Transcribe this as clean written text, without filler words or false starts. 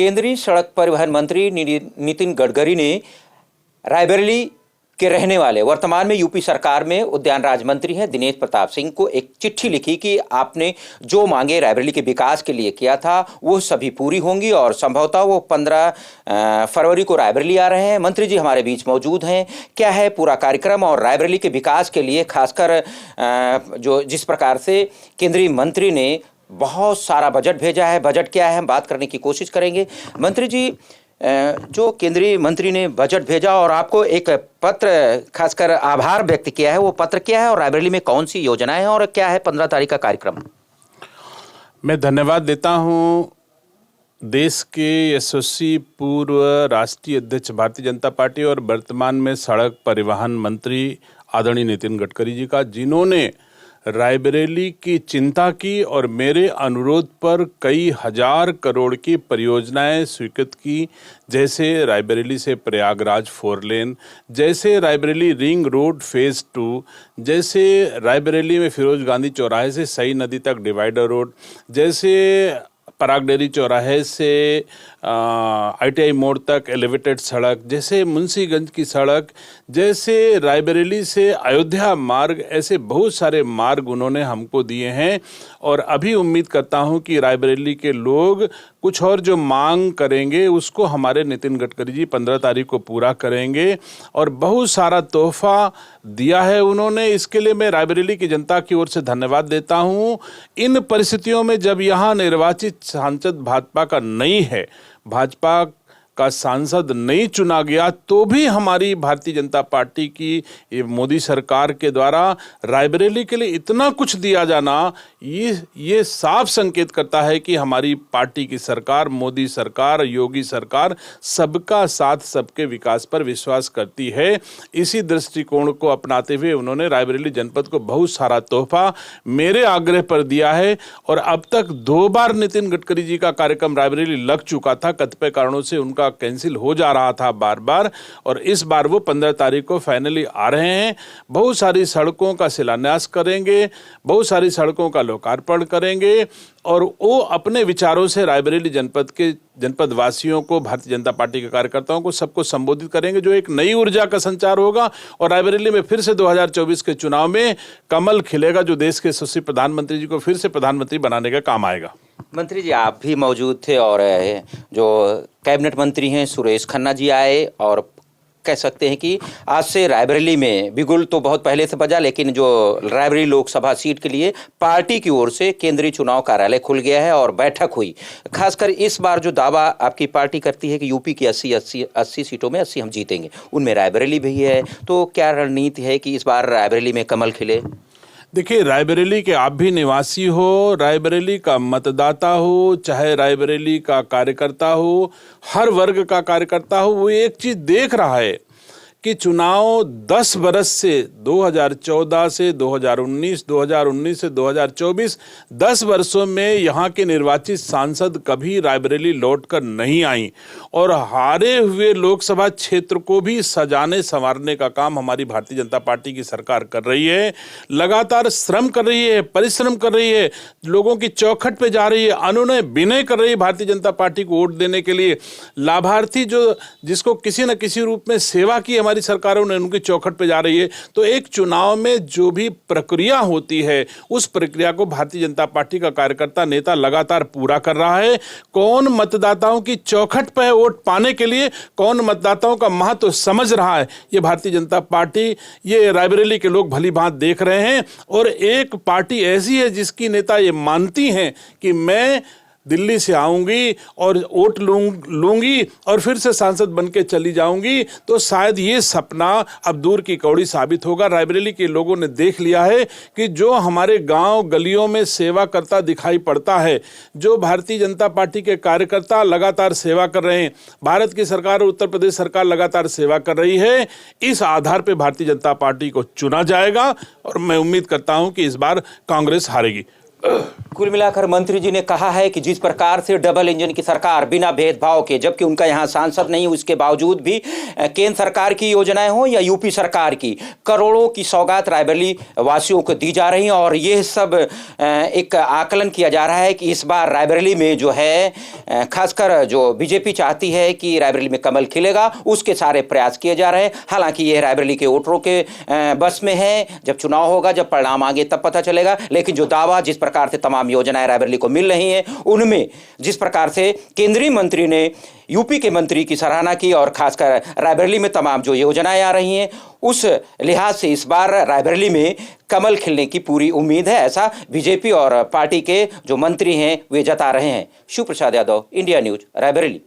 केंद्रीय सड़क परिवहन मंत्री नितिन गडकरी ने रायबरेली के रहने वाले वर्तमान में यूपी सरकार में उद्यान राज्य मंत्री हैं दिनेश प्रताप सिंह को एक चिट्ठी लिखी कि आपने जो मांगे रायबरेली के विकास के लिए किया था वो सभी पूरी होंगी और संभवतः वो 15 फरवरी को रायबरेली आ रहे हैं। मंत्री जी हमारे बीच मौजूद हैं। क्या है पूरा कार्यक्रम और रायबरेली के विकास के लिए खासकर जो जिस प्रकार से केंद्रीय मंत्री ने बहुत सारा बजट भेजा है, बजट क्या है हम बात करने की कोशिश करेंगे। मंत्री जी, जो केंद्रीय मंत्री ने बजट भेजा और आपको एक पत्र खासकर आभार व्यक्त किया है, वो पत्र क्या है और रायबरेली में कौन सी योजनाएं हैं और क्या है 15 तारीख का कार्यक्रम? मैं धन्यवाद देता हूं देश के यशस्वी पूर्व राष्ट्रीय अध्यक्ष भारतीय जनता पार्टी और वर्तमान में सड़क परिवहन मंत्री आदरणीय नितिन गडकरी जी का, जिन्होंने रायबरेली की चिंता की और मेरे अनुरोध पर कई हजार करोड़ की परियोजनाएं स्वीकृत की, जैसे रायबरेली से प्रयागराज 4 लेन, जैसे रायबरेली रिंग रोड फेज़ 2, जैसे रायबरेली में फिरोज गांधी चौराहे से सई नदी तक डिवाइडर रोड, जैसे पराग डेयरी चौराहे से ITI मोड़ तक एलिवेटेड सड़क, जैसे मुंशीगंज की सड़क, जैसे रायबरेली से अयोध्या मार्ग, ऐसे बहुत सारे मार्ग उन्होंने हमको दिए हैं। और अभी उम्मीद करता हूं कि रायबरेली के लोग कुछ और जो मांग करेंगे उसको हमारे नितिन गडकरी जी 15 तारीख को पूरा करेंगे। और बहुत सारा तोहफा दिया है उन्होंने, इसके लिए मैं रायबरेली की जनता की ओर से धन्यवाद देता हूं। इन परिस्थितियों में जब यहाँ निर्वाचित सांसद भाजपा का नहीं है, भाजपा का सांसद नहीं चुना गया, तो भी हमारी भारतीय जनता पार्टी की मोदी सरकार के द्वारा रायबरेली के लिए इतना कुछ दिया जाना, ये साफ संकेत करता है कि हमारी पार्टी की सरकार, मोदी सरकार, योगी सरकार सबका साथ, सबके विकास पर विश्वास करती है। इसी दृष्टिकोण को अपनाते हुए उन्होंने रायबरेली जनपद को बहुत सारा तोहफा मेरे आग्रह पर दिया है। और अब तक 2 बार नितिन गडकरी जी का कार्यक्रम रायबरेली लग चुका था, कतिपय कारणों से उनका कैंसिल हो जा रहा था बार बार, और इस बार वो 15 तारीख को फाइनली आ रहे हैं। बहुत सारी सड़कों का शिलान्यास करेंगे, बहुत सारी सड़कों का लोकार्पण करेंगे और वो अपने विचारों से रायबरेली जनपद वासियों को, भारतीय जनता पार्टी के कार्यकर्ताओं को, सबको संबोधित करेंगे, जो एक नई ऊर्जा का संचार होगा। और रायबरेली में फिर से 2024 के चुनाव में कमल खिलेगा, जो देश के यशस्वी प्रधानमंत्री जी को फिर से प्रधानमंत्री बनाने का काम आएगा। मंत्री जी आप भी मौजूद थे और जो कैबिनेट मंत्री हैं सुरेश खन्ना जी आए, और कह सकते हैं कि आज से रायबरेली में बिगुल तो बहुत पहले से बजा, लेकिन जो रायबरेली लोकसभा सीट के लिए पार्टी की ओर से केंद्रीय चुनाव कार्यालय खुल गया है और बैठक हुई। खासकर इस बार जो दावा आपकी पार्टी करती है कि यूपी की 80 सीटों में 80 हम जीतेंगे, उनमें रायबरेली भी है, तो क्या रणनीति है कि इस बार रायबरेली में कमल खिले? देखिए, रायबरेली के आप भी निवासी हो, रायबरेली का मतदाता हो, चाहे रायबरेली का कार्यकर्ता हो, हर वर्ग का कार्यकर्ता हो, वो एक चीज देख रहा है कि चुनाव 10 बरस से 2014 से 2019, 2019 से 2024, 10 वर्षों में यहाँ के निर्वाचित सांसद कभी रायबरेली लौटकर नहीं आई। और हारे हुए लोकसभा क्षेत्र को भी सजाने संवारने का काम हमारी भारतीय जनता पार्टी की सरकार कर रही है। लगातार श्रम कर रही है, परिश्रम कर रही है, लोगों की चौखट पे जा रही है, अनुनय विनय कर रही है भारतीय जनता पार्टी को वोट देने के लिए। लाभार्थी जिसको किसी न किसी रूप में सेवा की हमारी सरकारों ने, उनकी चौखट पे जा रही है। तो एक चुनाव में जो भी प्रक्रिया होती है, उस प्रक्रिया को भारतीय जनता पार्टी का कार्यकर्ता, नेता लगातार पूरा कर रहा है। कौन मतदाताओं की चौखट पे है वोट पाने के लिए, कौन मतदाताओं का महत्व समझ रहा है, ये भारतीय जनता पार्टी, ये रायबरेली के लोग भली भांति देख रहे हैं। और एक पार्टी ऐसी है जिसकी नेता ये मानती हैं कि मैं दिल्ली से आऊंगी और वोट लूंगी और फिर से सांसद बनके चली जाऊंगी, तो शायद ये सपना अब दूर की कौड़ी साबित होगा। रायबरेली के लोगों ने देख लिया है कि जो हमारे गांव गलियों में सेवा करता दिखाई पड़ता है, जो भारतीय जनता पार्टी के कार्यकर्ता लगातार सेवा कर रहे हैं, भारत की सरकार और उत्तर प्रदेश सरकार लगातार सेवा कर रही है, इस आधार पर भारतीय जनता पार्टी को चुना जाएगा। और मैं उम्मीद करता हूं कि इस बार कांग्रेस हारेगी। कुल मिलाकर मंत्री जी ने कहा है कि जिस प्रकार से डबल इंजन की सरकार बिना भेदभाव के, जबकि उनका यहाँ सांसद नहीं, उसके बावजूद भी केंद्र सरकार की योजनाएं हो या यूपी सरकार की, करोड़ों की सौगात रायबरेली वासियों को दी जा रही है। और ये सब एक आकलन किया जा रहा है कि इस बार रायबरेली में जो है खासकर जो बीजेपी चाहती है कि रायबरेली में कमल खिलेगा, उसके सारे प्रयास किए जा रहे हैं। हालांकि यह रायबरेली के वोटरों के बस में है, जब चुनाव होगा, जब परिणाम आगे तब पता चलेगा। लेकिन जो दावा जिस प्रकार से तमाम योजनाएं रायबरेली को मिल रही हैं, उनमें जिस प्रकार से केंद्रीय मंत्री ने यूपी के मंत्री की सराहना की और खासकर रायबरेली में तमाम जो योजनाएं आ रही हैं, उस लिहाज से इस बार रायबरेली में कमल खिलने की पूरी उम्मीद है, ऐसा बीजेपी और पार्टी के जो मंत्री हैं वे जता रहे हैं। Shiv Prasad Yadav, India news, Raebareli.